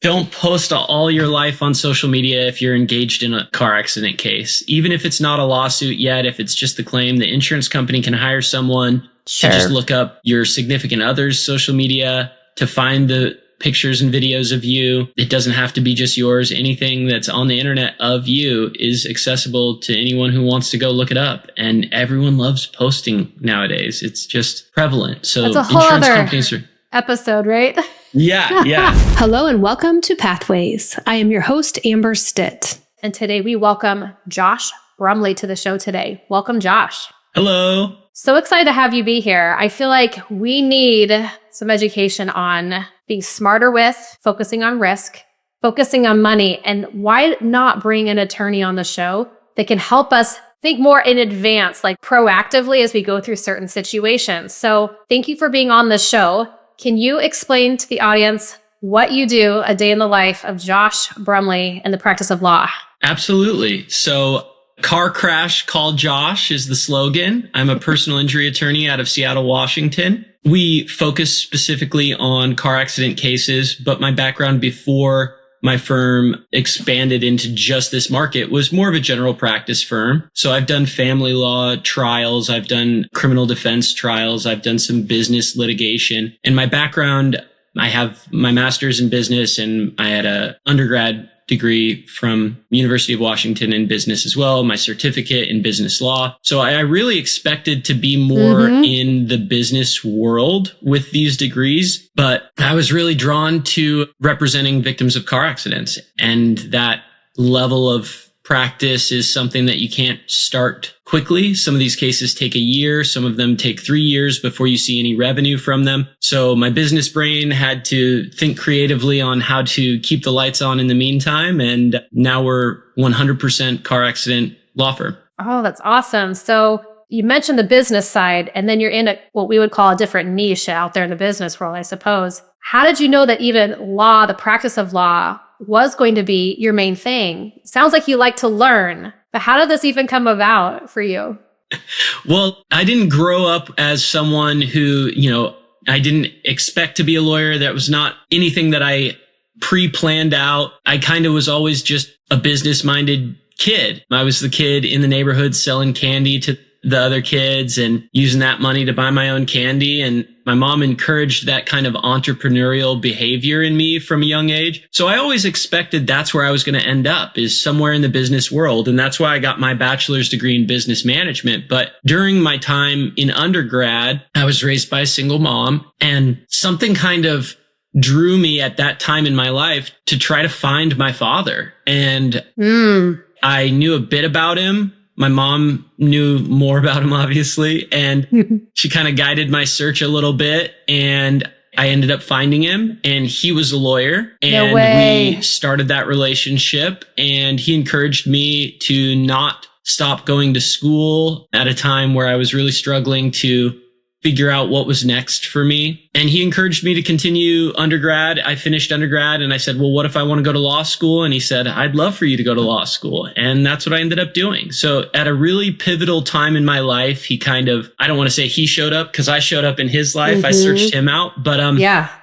Don't post all your life on social media if you're engaged in a car accident case. Even if it's not a lawsuit yet, if it's just a claim, the insurance company can hire someone to just look up your significant other's social media to find the pictures and videos of you. It doesn't have to be just yours. Anything that's on the internet of you is accessible to anyone who wants to go look it up. And everyone loves posting nowadays. It's just prevalent. So that's a whole insurance other companies are... episode, right? Yeah. Hello and welcome to Pathways. I am your host, Amber Stitt. And today we welcome Josh Brumley to the show today. Welcome, Josh. Hello. So excited to have you be here. I feel like we need some education on being smarter with, focusing on risk, focusing on money, and why not bring an attorney on the show that can help us think more in advance, like proactively as we go through certain situations. So thank you for being on the show. Can you explain to the audience what you do a day in the life of Josh Brumley in the practice of law? Absolutely. So car crash called Josh is the slogan. I'm a personal injury attorney out of Seattle, Washington. We focus specifically on car accident cases, but my background before my firm expanded into just this market was more of a general practice firm. So I've done family law trials. I've done criminal defense trials. I've done some business litigation. And my background, I have my master's in business and I had an undergrad degree from University of Washington in business as well, my certificate in business law. So I really expected to be more in the business world with these degrees, but I was really drawn to representing victims of car accidents. And that level of practice is something that you can't start quickly. Some of these cases take a year. Some of them take 3 years before you see any revenue from them. So my business brain had to think creatively on how to keep the lights on in the meantime. And now we're 100% car accident law firm. Oh, that's awesome. So you mentioned the business side, and then you're in what we would call a different niche out there in the business world, I suppose. How did you know that even law, the practice of law, was going to be your main thing? Sounds like you like to learn, but how did this even come about for you? Well, I didn't grow up as someone who, I didn't expect to be a lawyer. That was not anything that I pre-planned out. I kind of was always just a business-minded kid. I was the kid in the neighborhood selling candy to the other kids and using that money to buy my own candy. And my mom encouraged that kind of entrepreneurial behavior in me from a young age. So I always expected that's where I was going to end up, is somewhere in the business world. And that's why I got my bachelor's degree in business management. But during my time in undergrad, I was raised by a single mom, and something kind of drew me at that time in my life to try to find my father. And I knew a bit about him. My mom knew more about him, obviously, and she kind of guided my search a little bit, and I ended up finding him, and he was a lawyer, and we started that relationship, and he encouraged me to not stop going to school at a time where I was really struggling to figure out what was next for me. And he encouraged me to continue undergrad. I finished undergrad and I said, well, what if I want to go to law school? And he said, I'd love for you to go to law school. And that's what I ended up doing. So at a really pivotal time in my life, he kind of, I don't want to say he showed up because I showed up in his life. I searched him out, but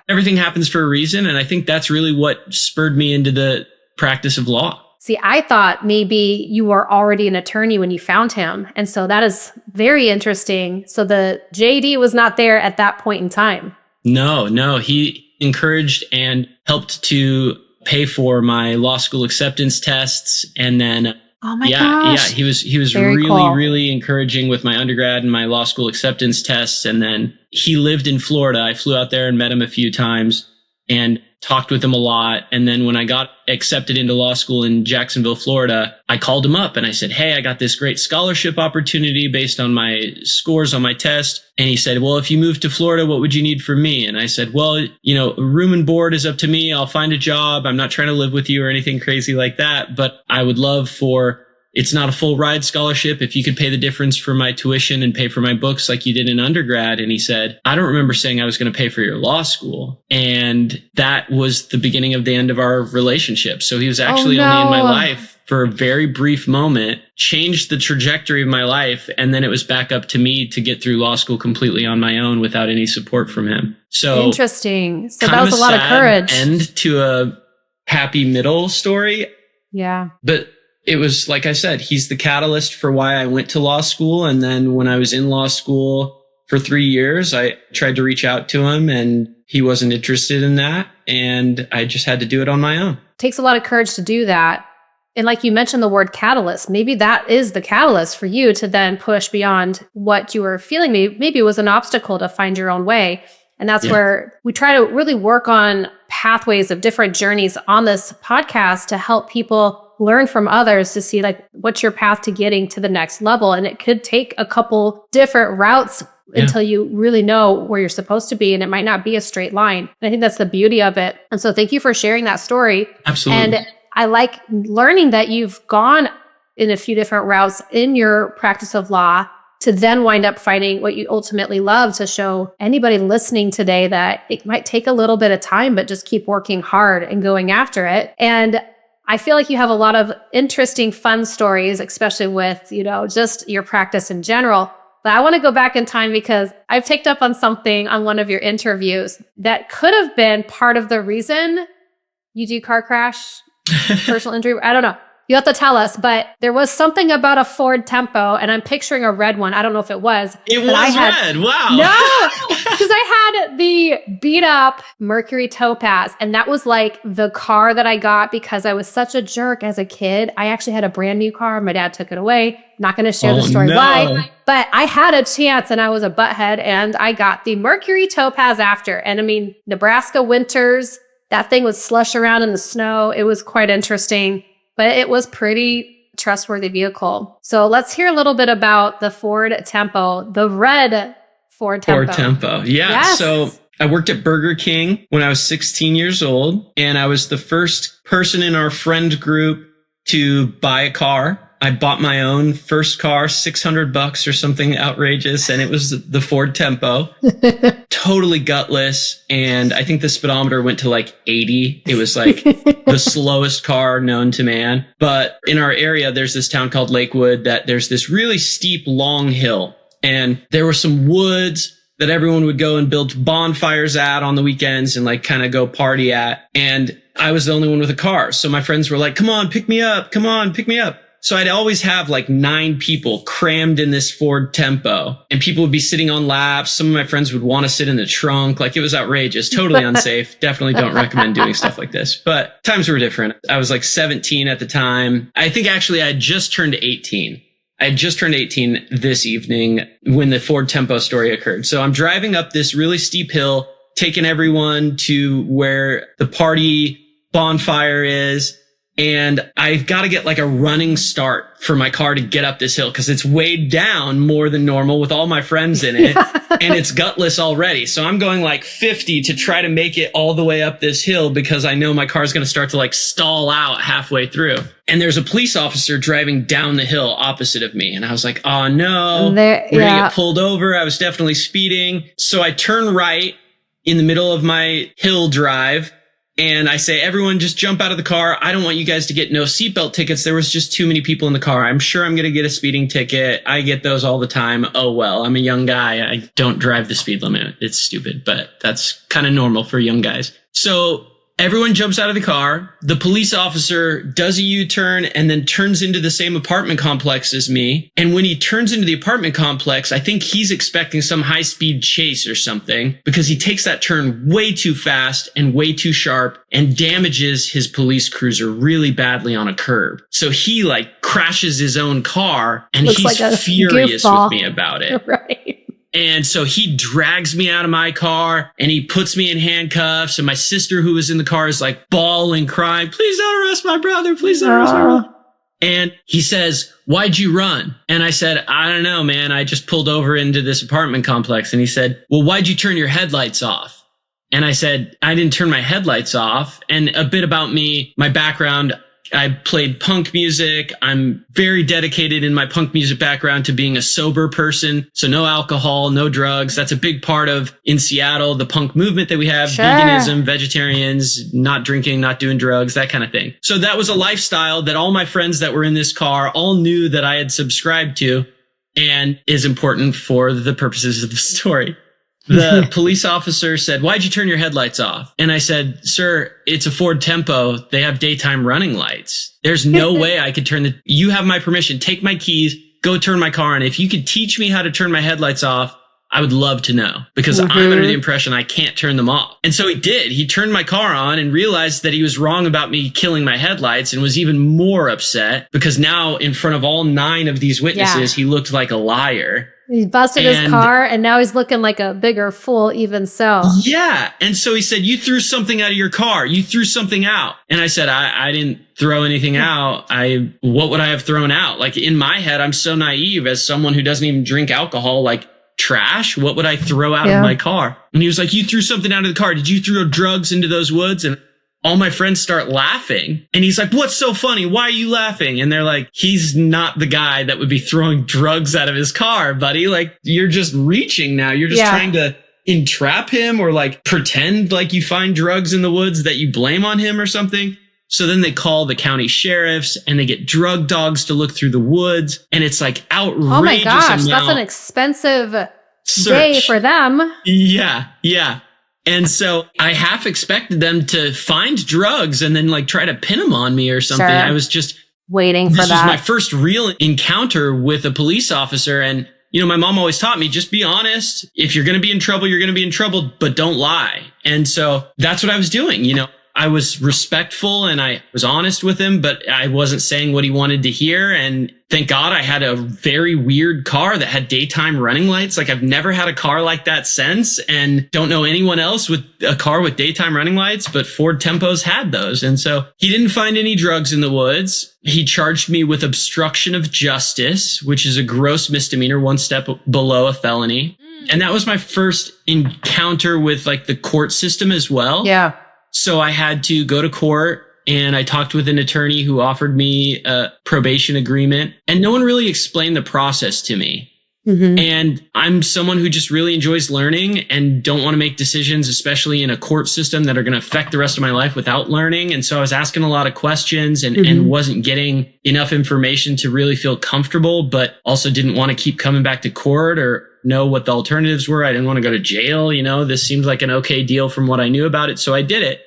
everything happens for a reason. And I think that's really what spurred me into the practice of law. See, I thought maybe you were already an attorney when you found him. And so that is very interesting. So the JD was not there at that point in time. No. He encouraged and helped to pay for my law school acceptance tests. And then, gosh. He was Very really, cool. really encouraging with my undergrad and my law school acceptance tests. And then he lived in Florida. I flew out there and met him a few times and talked with him a lot. And then when I got accepted into law school in Jacksonville, Florida, I called him up and I said, hey, I got this great scholarship opportunity based on my scores on my test. And he said, well, if you move to Florida, what would you need from me? And I said, well, room and board is up to me. I'll find a job. I'm not trying to live with you or anything crazy like that, but I would love for, it's not a full ride scholarship, if you could pay the difference for my tuition and pay for my books like you did in undergrad. And he said, I don't remember saying I was going to pay for your law school. And that was the beginning of the end of our relationship. So he was actually only in my life for a very brief moment, changed the trajectory of my life. And then it was back up to me to get through law school completely on my own without any support from him. So interesting. So that was a lot of courage. End to a happy middle story. Yeah. But it was, like I said, he's the catalyst for why I went to law school. And then when I was in law school for 3 years, I tried to reach out to him and he wasn't interested in that. And I just had to do it on my own. It takes a lot of courage to do that. And like you mentioned the word catalyst, maybe that is the catalyst for you to then push beyond what you were feeling. Maybe it was an obstacle to find your own way. And that's where we try to really work on pathways of different journeys on this podcast to help people learn from others to see like what's your path to getting to the next level. And it could take a couple different routes until you really know where you're supposed to be. And it might not be a straight line. And I think that's the beauty of it. And so thank you for sharing that story. Absolutely. And I like learning that you've gone in a few different routes in your practice of law to then wind up finding what you ultimately love, to show anybody listening today that it might take a little bit of time, but just keep working hard and going after it. And I feel like you have a lot of interesting, fun stories, especially with, just your practice in general. But I want to go back in time because I've picked up on something on one of your interviews that could have been part of the reason you do car crash, personal injury. I don't know. You have to tell us, but there was something about a Ford Tempo, and I'm picturing a red one. I don't know if it was. It was red. Wow. No, because I had the beat up Mercury Topaz, and that was like the car that I got because I was such a jerk as a kid. I actually had a brand new car. My dad took it away. Not going to share the story why, but I had a chance and I was a butthead, and I got the Mercury Topaz after. And I mean, Nebraska winters, that thing would slush around in the snow. It was quite interesting. But it was pretty trustworthy vehicle. So let's hear a little bit about the Ford Tempo, the red Ford Tempo. Ford Tempo. Yeah. Yes. So I worked at Burger King when I was 16 years old, and I was the first person in our friend group to buy a car. I bought my own first car, $600 or something outrageous, and it was the Ford Tempo. Totally gutless, and I think the speedometer went to like 80. It was like the slowest car known to man. But in our area, there's this town called Lakewood that there's this really steep, long hill, and there were some woods that everyone would go and build bonfires at on the weekends and like kind of go party at. And I was the only one with a car. So my friends were like, come on, pick me up. Come on, pick me up. So I'd always have like 9 people crammed in this Ford Tempo, and people would be sitting on laps. Some of my friends would want to sit in the trunk. Like, it was outrageous, totally unsafe. Definitely don't recommend doing stuff like this, but times were different. I was like 17 at the time. I think actually I had just turned 18. I had just turned 18 this evening when the Ford Tempo story occurred. So I'm driving up this really steep hill, taking everyone to where the party bonfire is. And I've got to get like a running start for my car to get up this hill because it's weighed down more than normal with all my friends in it. And it's gutless already. So I'm going like 50 to try to make it all the way up this hill because I know my car is going to start to like stall out halfway through. And there's a police officer driving down the hill opposite of me. And I was like, oh no, we're going to get pulled over. I was definitely speeding. So I turn right in the middle of my hill drive. And I say, everyone just jump out of the car. I don't want you guys to get no seatbelt tickets. There was just too many people in the car. I'm sure I'm going to get a speeding ticket. I get those all the time. Oh, well, I'm a young guy. I don't drive the speed limit. It's stupid, but that's kind of normal for young guys. So everyone jumps out of the car. The police officer does a U-turn and then turns into the same apartment complex as me. And when he turns into the apartment complex, I think he's expecting some high-speed chase or something because he takes that turn way too fast and way too sharp and damages his police cruiser really badly on a curb. So he like crashes his own car and he's like furious with me about it. Right. And so he drags me out of my car and he puts me in handcuffs. And my sister who was in the car is like bawling, crying, please don't arrest my brother. Please don't arrest my brother. And he says, why'd you run? And I said, I don't know, man. I just pulled over into this apartment complex. And he said, well, why'd you turn your headlights off? And I said, I didn't turn my headlights off. And a bit about me, my background, I played punk music. I'm very dedicated in my punk music background to being a sober person. So no alcohol, no drugs. That's a big part of, in Seattle, the punk movement that we have. Sure. Veganism, vegetarians, not drinking, not doing drugs, that kind of thing. So that was a lifestyle that all my friends that were in this car all knew that I had subscribed to and is important for the purposes of the story. The police officer said, "Why'd you turn your headlights off?" And I said, "Sir, it's a Ford Tempo. They have daytime running lights. There's no way I could you have my permission. Take my keys, go turn my car on. If you could teach me how to turn my headlights off, I would love to know, because I'm under the impression I can't turn them off." And so he did. He turned my car on and realized that he was wrong about me killing my headlights, and was even more upset because now in front of all 9 of these witnesses, he looked like a liar. He busted his car, and now he's looking like a bigger fool even so. Yeah. And so he said, "You threw something out of your car. You threw something out." And I said, I didn't throw anything out. What would I have thrown out? Like, in my head, I'm so naive as someone who doesn't even drink alcohol, like trash. What would I throw out of my car? And he was like, "You threw something out of the car. Did you throw drugs into those woods?" And all my friends start laughing. And he's like, "What's so funny? Why are you laughing?" And they're like, "He's not the guy that would be throwing drugs out of his car, buddy. Like, you're just reaching now. You're just trying to entrap him, or like pretend like you find drugs in the woods that you blame on him or something." So then they call the county sheriffs, and they get drug dogs to look through the woods. And it's like outrageous. Oh my gosh, that's an expensive day for them. Yeah. And so I half expected them to find drugs and then like try to pin them on me or something. Sure. I was just waiting for that. This was my first real encounter with a police officer. And, you know, my mom always taught me, just be honest. If you're going to be in trouble, you're going to be in trouble, but don't lie. And so that's what I was doing. You know, I was respectful and I was honest with him, but I wasn't saying what he wanted to hear. And thank God I had a very weird car that had daytime running lights. Like, I've never had a car like that since, and don't know anyone else with a car with daytime running lights, but Ford Tempos had those. And so he didn't find any drugs in the woods. He charged me with obstruction of justice, which is a gross misdemeanor, 1 step below a felony. And that was my first encounter with like the court system as well. Yeah. So I had to go to court, and I talked with an attorney who offered me a probation agreement, and no one really explained the process to me. And I'm someone who just really enjoys learning and don't want to make decisions, especially in a court system, that are going to affect the rest of my life without learning. And so I was asking a lot of questions and wasn't getting enough information to really feel comfortable, but also didn't want to keep coming back to court or know what the alternatives were. I didn't want to go to jail. You know, this seemed like an okay deal from what I knew about it. So I did it.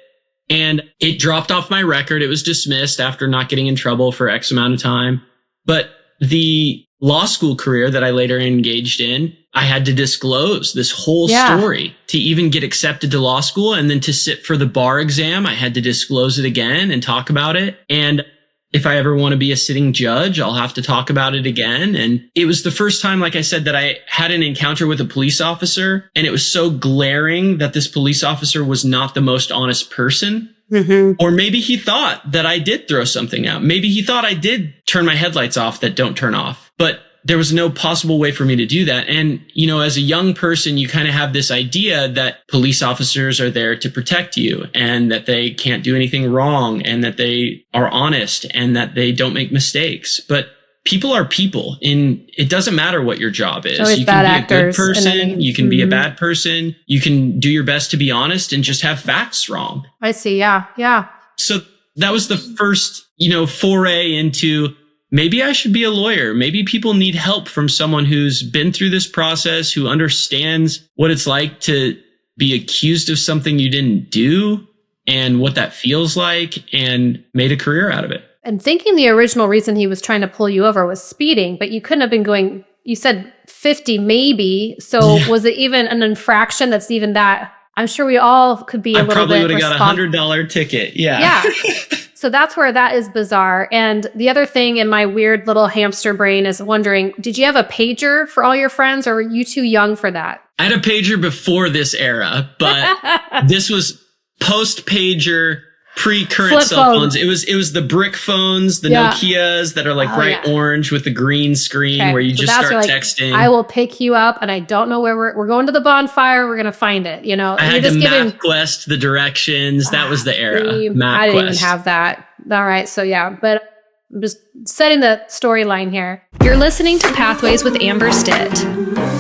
And it dropped off my record. It was dismissed after not getting in trouble for X amount of time. But the law school career that I later engaged in, I had to disclose this whole story to even get accepted to law school. And then to sit for the bar exam, I had to disclose it again and talk about it. And if I ever want to be a sitting judge, I'll have to talk about it again. And it was the first time, like I said, that I had an encounter with a police officer. And it was so glaring that this police officer was not the most honest person. Or maybe he thought that I did throw something out. Maybe he thought I did turn my headlights off that don't turn off. But there was no possible way for me to do that. And, you know, as a young person, you kind of have this idea that police officers are there to protect you and that they can't do anything wrong and that they are honest and that they don't make mistakes. But people are people, and it doesn't matter what your job is. You can be a good person. You can be a bad person. You can do your best to be honest and just have facts wrong. I see. Yeah. So that was the first, you know, foray into maybe I should be a lawyer. Maybe people need help from someone who's been through this process, who understands what it's like to be accused of something you didn't do and what that feels like, and made a career out of it. And thinking the original reason he was trying to pull you over was speeding, but you couldn't have been going, you said 50 maybe. So was it even an infraction that's even that? I'm sure we all could be a little bit. I probably would have got a $100 ticket. Yeah. So that's where that is bizarre. And the other thing in my weird little hamster brain is wondering, did you have a pager for all your friends, or were you too young for that? I had a pager before this era, but this was post-pager, pre-current Flip cell phone. phones. It was the brick phones, the Nokias that are like bright orange with the green screen where you just start texting. I will pick you up, and I don't know where we're going to the bonfire. We're going to find it. You know, I had to MapQuest the directions. That was the era. I didn't even have that. All right. So but I'm just setting the storyline here. You're listening to Pathways with Amber Stitt.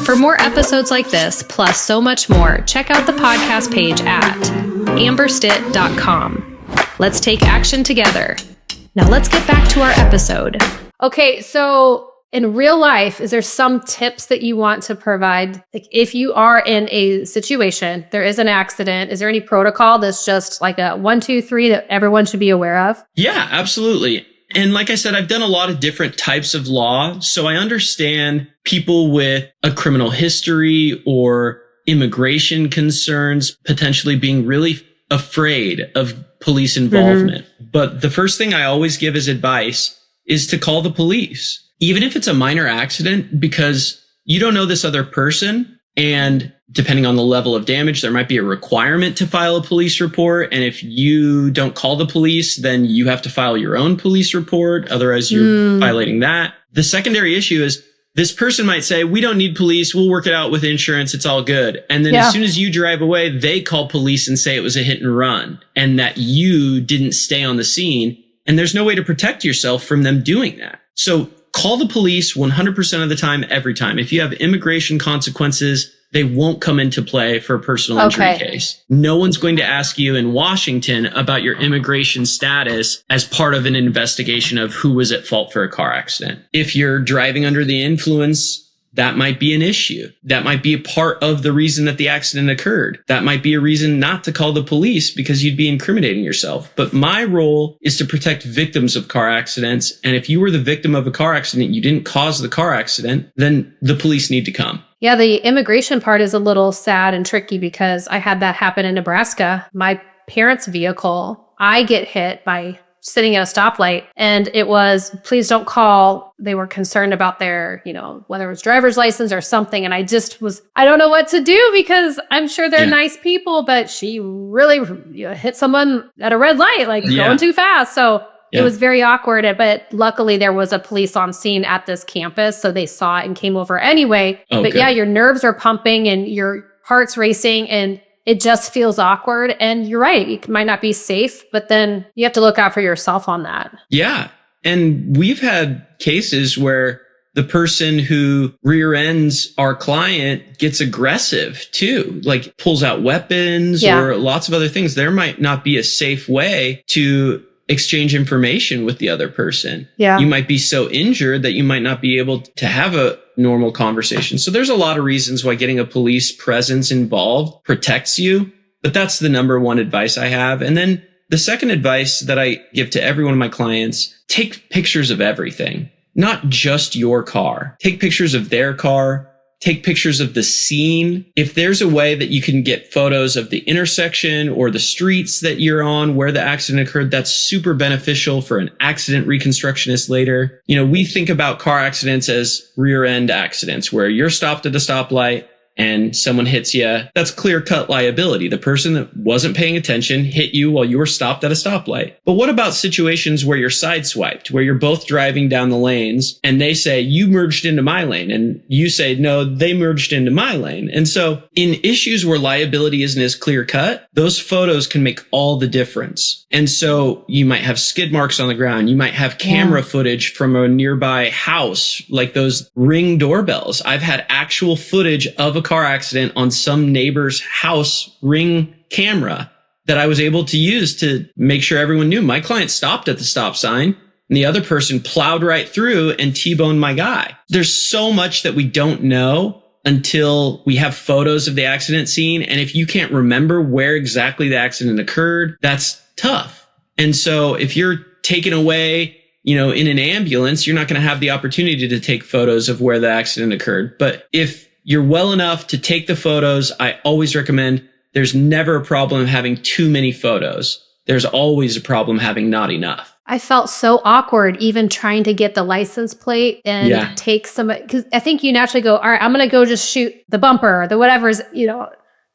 For more episodes like this, plus so much more, check out the podcast page at amberstitt.com. Let's take action together. Now let's get back to our episode. Okay, so in real life, is there some tips that you want to provide? Like if you are in a situation, there is an accident, is there any protocol that's just like a 1, 2, 3 that everyone should be aware of? Yeah, absolutely. And like I said, I've done a lot of different types of law. So I understand people with a criminal history or immigration concerns potentially being really afraid of police involvement. But the first thing I always give as advice is to call the police, even if it's a minor accident, because you don't know this other person. And depending on the level of damage, there might be a requirement to file a police report. And if you don't call the police, then you have to file your own police report. Otherwise, you're violating that. The secondary issue is this person might say, we don't need police. We'll work it out with insurance. It's all good. And then as soon as you drive away, they call police and say it was a hit and run and that you didn't stay on the scene. And there's no way to protect yourself from them doing that. So call the police 100% of the time, every time. If you have immigration consequences, they won't come into play for a personal injury case. No one's going to ask you in Washington about your immigration status as part of an investigation of who was at fault for a car accident. If you're driving under the influence, that might be an issue. That might be a part of the reason that the accident occurred. That might be a reason not to call the police because you'd be incriminating yourself. But my role is to protect victims of car accidents. And if you were the victim of a car accident, you didn't cause the car accident, then the police need to come. Yeah, the immigration part is a little sad and tricky because I had that happen in Nebraska. My parents' vehicle, I get hit by sitting at a stoplight, and it was, please don't call. They were concerned about their, whether it was driver's license or something. And I don't know what to do because I'm sure they're nice people, but she really hit someone at a red light, going too fast. So it was very awkward, but luckily there was a police on scene at this campus. So they saw it and came over anyway. But your nerves are pumping and your heart's racing and it just feels awkward. And you're right. It might not be safe, but then you have to look out for yourself on that. Yeah. And we've had cases where the person who rear ends our client gets aggressive too, like pulls out weapons or lots of other things. There might not be a safe way to exchange information with the other person. Yeah. You might be so injured that you might not be able to have a normal conversation. So there's a lot of reasons why getting a police presence involved protects you, but that's the number one advice I have. And then the second advice that I give to every one of my clients, take pictures of everything, not just your car. Take pictures of their car. Take pictures of the scene. If there's a way that you can get photos of the intersection or the streets that you're on where the accident occurred, that's super beneficial for an accident reconstructionist later. We think about car accidents as rear end accidents where you're stopped at a stoplight and someone hits you. That's clear-cut liability. The person that wasn't paying attention hit you while you were stopped at a stoplight. But what about situations where you're sideswiped, where you're both driving down the lanes and they say, you merged into my lane, and you say, no, they merged into my lane. And so in issues where liability isn't as clear-cut, those photos can make all the difference. And so you might have skid marks on the ground. You might have camera footage from a nearby house, like those Ring doorbells. I've had actual footage of a car accident on some neighbor's house Ring camera that I was able to use to make sure everyone knew my client stopped at the stop sign and the other person plowed right through and T-boned my guy. There's so much that we don't know until we have photos of the accident scene. And if you can't remember where exactly the accident occurred, that's tough. And so if you're taken away, in an ambulance, you're not going to have the opportunity to take photos of where the accident occurred. But if you're well enough to take the photos, I always recommend there's never a problem having too many photos. There's always a problem having not enough. I felt so awkward even trying to get the license plate and take some, because I think you naturally go, all right, I'm going to go just shoot the bumper, the whatever's,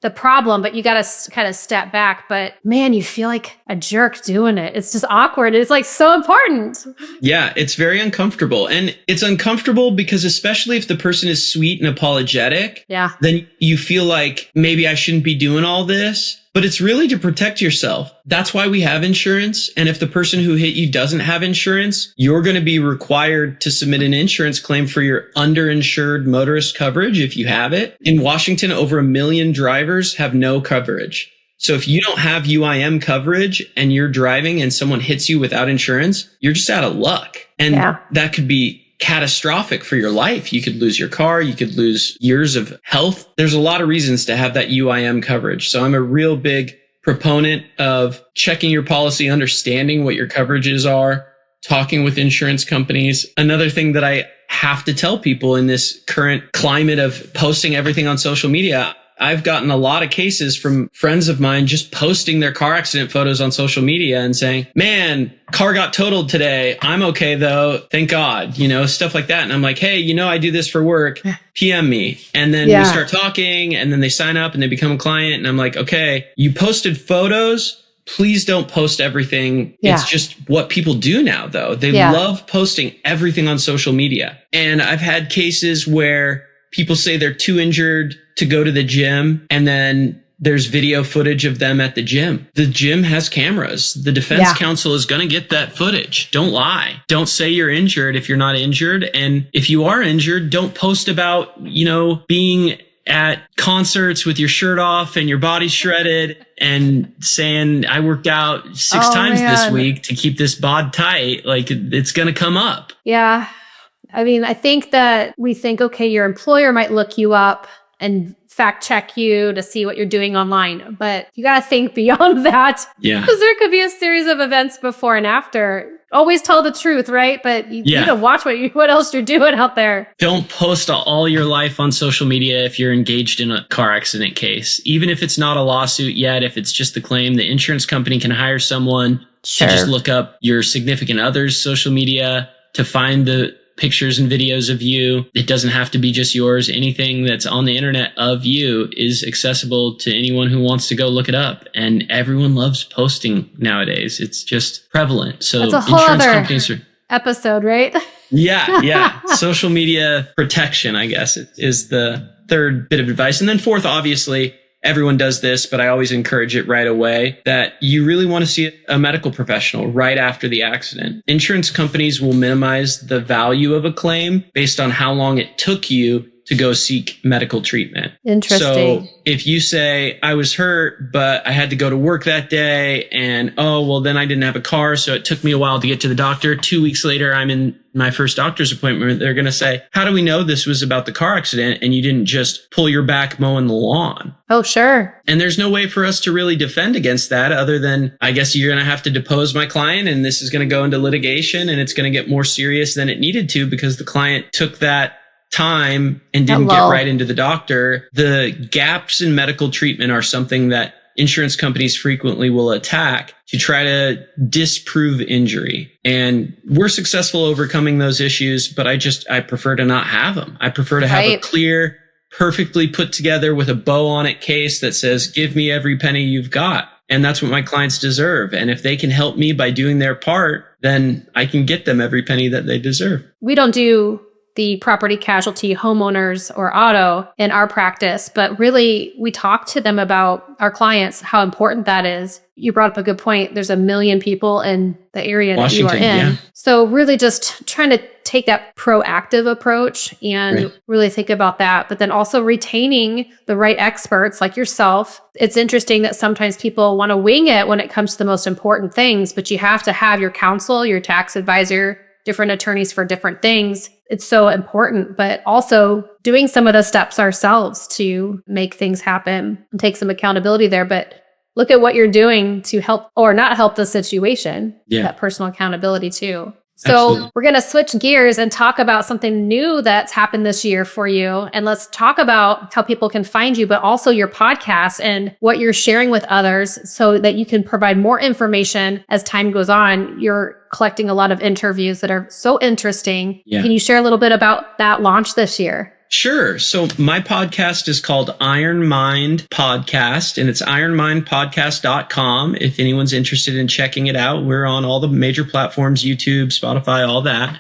the problem, but you got to kind of step back. But man, you feel like a jerk doing it. It's just awkward. It's so important. Yeah, it's very uncomfortable. And it's uncomfortable because especially if the person is sweet and apologetic, then you feel like maybe I shouldn't be doing all this. But it's really to protect yourself. That's why we have insurance. And if the person who hit you doesn't have insurance, you're going to be required to submit an insurance claim for your underinsured motorist coverage if you have it. In Washington, over 1 million drivers have no coverage. So if you don't have UIM coverage and you're driving and someone hits you without insurance, you're just out of luck. And that could be catastrophic for your life. You could lose your car. You could lose years of health. There's a lot of reasons to have that UIM coverage. So I'm a real big proponent of checking your policy, understanding what your coverages are, talking with insurance companies. Another thing that I have to tell people in this current climate of posting everything on social media, I've gotten a lot of cases from friends of mine just posting their car accident photos on social media and saying, man, car got totaled today. I'm okay though. Thank God, stuff like that. And I'm like, hey, I do this for work. PM me. And then we start talking and then they sign up and they become a client. And I'm like, okay, you posted photos. Please don't post everything. Yeah. It's just what people do now though. They love posting everything on social media. And I've had cases where people say they're too injured to go to the gym, and then there's video footage of them at the gym. The gym has cameras. The defense counsel is going to get that footage. Don't lie. Don't say you're injured if you're not injured. And if you are injured, don't post about, being at concerts with your shirt off and your body shredded and saying, I worked out 6 times this week to keep this bod tight. Like, it's going to come up. Yeah. I mean, I think that we think, okay, your employer might look you up and fact check you to see what you're doing online. But you got to think beyond that. Yeah. Because there could be a series of events before and after. Always tell the truth, right? But you need to watch what else you're doing out there. Don't post all your life on social media if you're engaged in a car accident case. Even if it's not a lawsuit yet, if it's just the claim, the insurance company can hire someone to just look up your significant other's social media to find the pictures and videos of you. It doesn't have to be just yours. Anything that's on the internet of you is accessible to anyone who wants to go look it up. And everyone loves posting nowadays. It's just prevalent. So that's a whole other episode, right? Yeah. Social media protection, I guess, is the third bit of advice. And then fourth, obviously, everyone does this, but I always encourage it right away, that you really want to see a medical professional right after the accident. Insurance companies will minimize the value of a claim based on how long it took you to go seek medical treatment. Interesting. So if you say, I was hurt, but I had to go to work that day and, then I didn't have a car, so it took me a while to get to the doctor. 2 weeks later, I'm in my first doctor's appointment. They're going to say, how do we know this was about the car accident and you didn't just pull your back mowing the lawn? Oh, sure. And there's no way for us to really defend against that other than, I guess you're going to have to depose my client and this is going to go into litigation and it's going to get more serious than it needed to because the client took that time and didn't get right into the doctor. The gaps in medical treatment are something that insurance companies frequently will attack to try to disprove injury. And we're successful overcoming those issues, but I prefer to not have them. I prefer to have a clear, perfectly put together with a bow on it case that says, give me every penny you've got. And that's what my clients deserve. And if they can help me by doing their part, then I can get them every penny that they deserve. We don't do the property casualty, homeowners, or auto in our practice, but really we talk to them about our clients, how important that is. You brought up a good point. There's 1 million people in the area Washington, that you are in. Yeah. So really just trying to take that proactive approach and really think about that, but then also retaining the right experts like yourself. It's interesting that sometimes people want to wing it when it comes to the most important things, but you have to have your counsel, your tax advisor, different attorneys for different things. It's so important, but also doing some of the steps ourselves to make things happen and take some accountability there. But look at what you're doing to help or not help the situation, that personal accountability too. So Absolutely. We're going to switch gears and talk about something new that's happened this year for you. And let's talk about how people can find you, but also your podcast and what you're sharing with others so that you can provide more information as time goes on. You're collecting a lot of interviews that are so interesting. Yeah. Can you share a little bit about that launch this year? Sure. So my podcast is called Ironmindpodcast, and it's ironmindpodcast.com. If anyone's interested in checking it out, we're on all the major platforms, YouTube, Spotify, all that.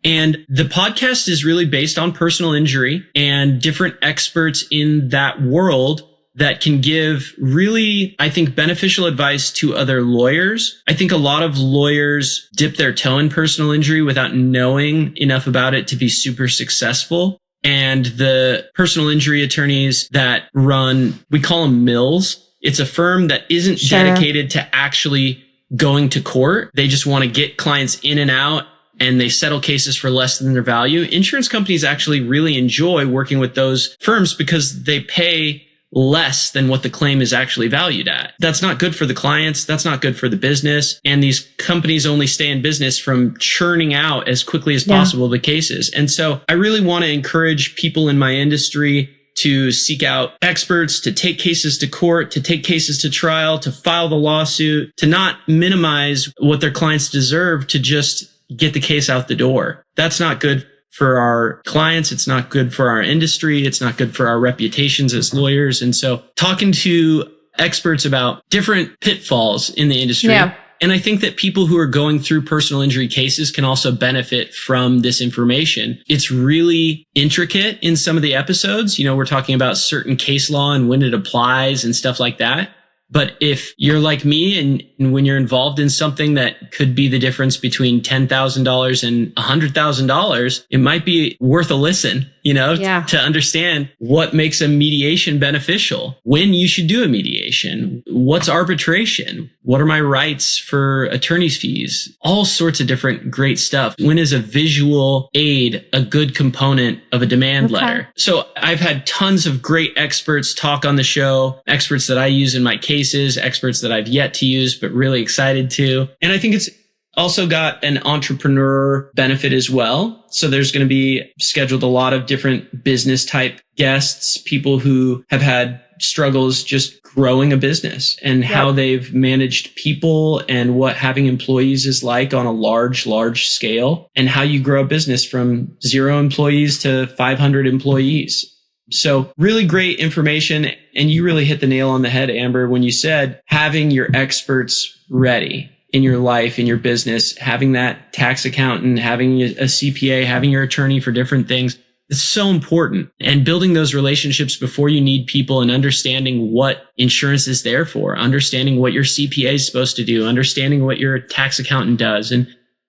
And the podcast is really based on personal injury and different experts in that world that can give really, I think, beneficial advice to other lawyers. I think a lot of lawyers dip their toe in personal injury without knowing enough about it to be super successful. And the personal injury attorneys that run, we call them mills. It's a firm that isn't dedicated to actually going to court. They just want to get clients in and out and they settle cases for less than their value, insurance companies actually really enjoy working with those firms because they pay less than what the claim is actually valued at. That's not good for the clients. That's not good for the business. And these companies only stay in business from churning out as quickly as possible the cases. And so I really want to encourage people in my industry to seek out experts, to take cases to court, to take cases to trial, to file the lawsuit, to not minimize what their clients deserve, to just get the case out the door. That's not good for our clients. It's not good for our industry. It's not good for our reputations as lawyers. And so talking to experts about different pitfalls in the industry. Yeah. And I think that people who are going through personal injury cases can also benefit from this information. It's really intricate in some of the episodes. You know, we're talking about certain case law and when it applies and stuff like that. But if you're like me and when you're involved in something that could be the difference between $10,000 and $100,000, it might be worth a listen, you know, to understand what makes a mediation beneficial, when you should do a mediation, what's arbitration, what are my rights for attorney's fees, all sorts of different great stuff. When is a visual aid a good component of a demand letter? So I've had tons of great experts talk on the show, experts that I use in my cases, experts that I've yet to use, but really excited to. And I think it's also got an entrepreneur benefit as well. So there's going to be scheduled a lot of different business type guests, people who have had struggles just growing a business and how they've managed people and what having employees is like on a large scale and how you grow a business from 0 employees to 500 employees. So really great information. And you really hit the nail on the head, Amber, when you said having your experts ready in your life, in your business, having that tax accountant, having a CPA, having your attorney for different things. It's so important. And building those relationships before you need people and understanding what insurance is there for, understanding what your CPA is supposed to do, understanding what your tax accountant does. And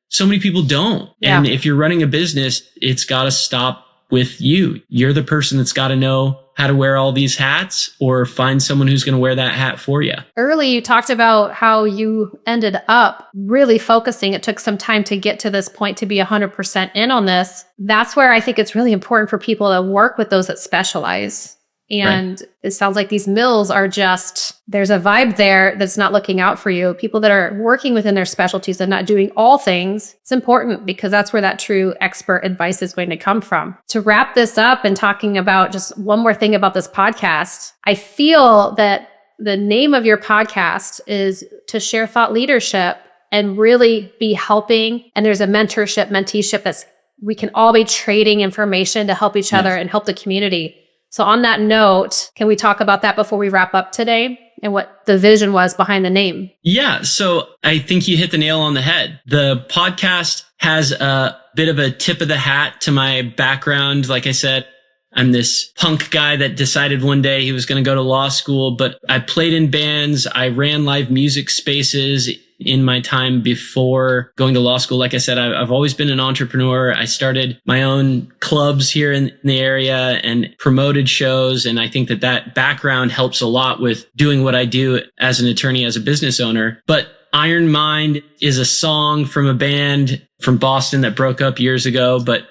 so many people don't. Yeah. And if you're running a business, it's got to stop with you. You're the person that's got to know how to wear all these hats or find someone who's going to wear that hat for you. Early, you talked about how you ended up really focusing. It took some time to get to this point to be 100% in on this. That's where I think it's really important for people to work with those that specialize. And it sounds like these mills are just, there's a vibe there that's not looking out for you. People that are working within their specialties and not doing all things. It's important because that's where that true expert advice is going to come from. To wrap this up and talking about just one more thing about this podcast, I feel that the name of your podcast is to share thought leadership and really be helping. And there's a mentorship, menteeship that's, we can all be trading information to help each other and help the community. So on that note, can we talk about that before we wrap up today and what the vision was behind the name? Yeah. So I think you hit the nail on the head. The podcast has a bit of a tip of the hat to my background. Like I said, I'm this punk guy that decided one day he was going to go to law school, but I played in bands. I ran live music spaces in my time before going to law school. Like I said, I've always been an entrepreneur. I started my own clubs here in the area and promoted shows. And I think that background helps a lot with doing what I do as an attorney, as a business owner. But Iron Mind is a song from a band from Boston that broke up years ago. But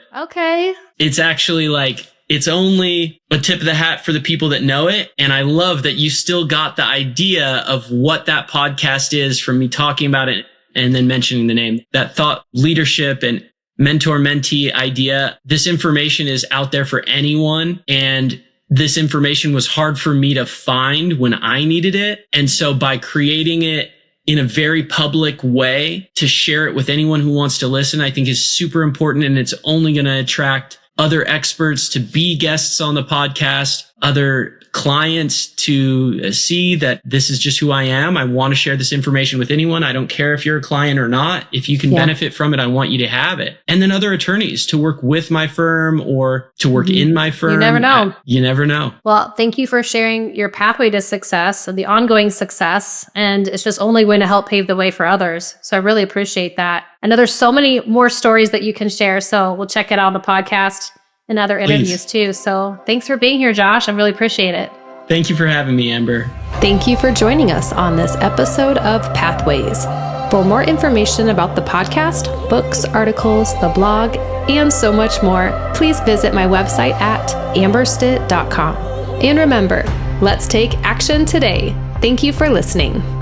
it's actually like, it's only a tip of the hat for the people that know it. And I love that you still got the idea of what that podcast is from me talking about it and then mentioning the name. That thought leadership and mentor-mentee idea. This information is out there for anyone. And this information was hard for me to find when I needed it. And so by creating it in a very public way to share it with anyone who wants to listen, I think is super important. And it's only going to attract other experts to be guests on the podcast, other clients to see that this is just who I am. I want to share this information with anyone. I don't care if you're a client or not. If you can benefit from it, I want you to have it. And then other attorneys to work with my firm or to work in my firm. You never know. You never know. Well, thank you for sharing your pathway to success and the ongoing success. And it's just only going to help pave the way for others. So I really appreciate that. I know there's so many more stories that you can share. So we'll check it out on the podcast and other interviews too. So thanks for being here, Josh. I really appreciate it. Thank you for having me, Amber. Thank you for joining us on this episode of Pathways. For more information about the podcast, books, articles, the blog, and so much more, please visit my website at amberstitt.com. And remember, let's take action today. Thank you for listening.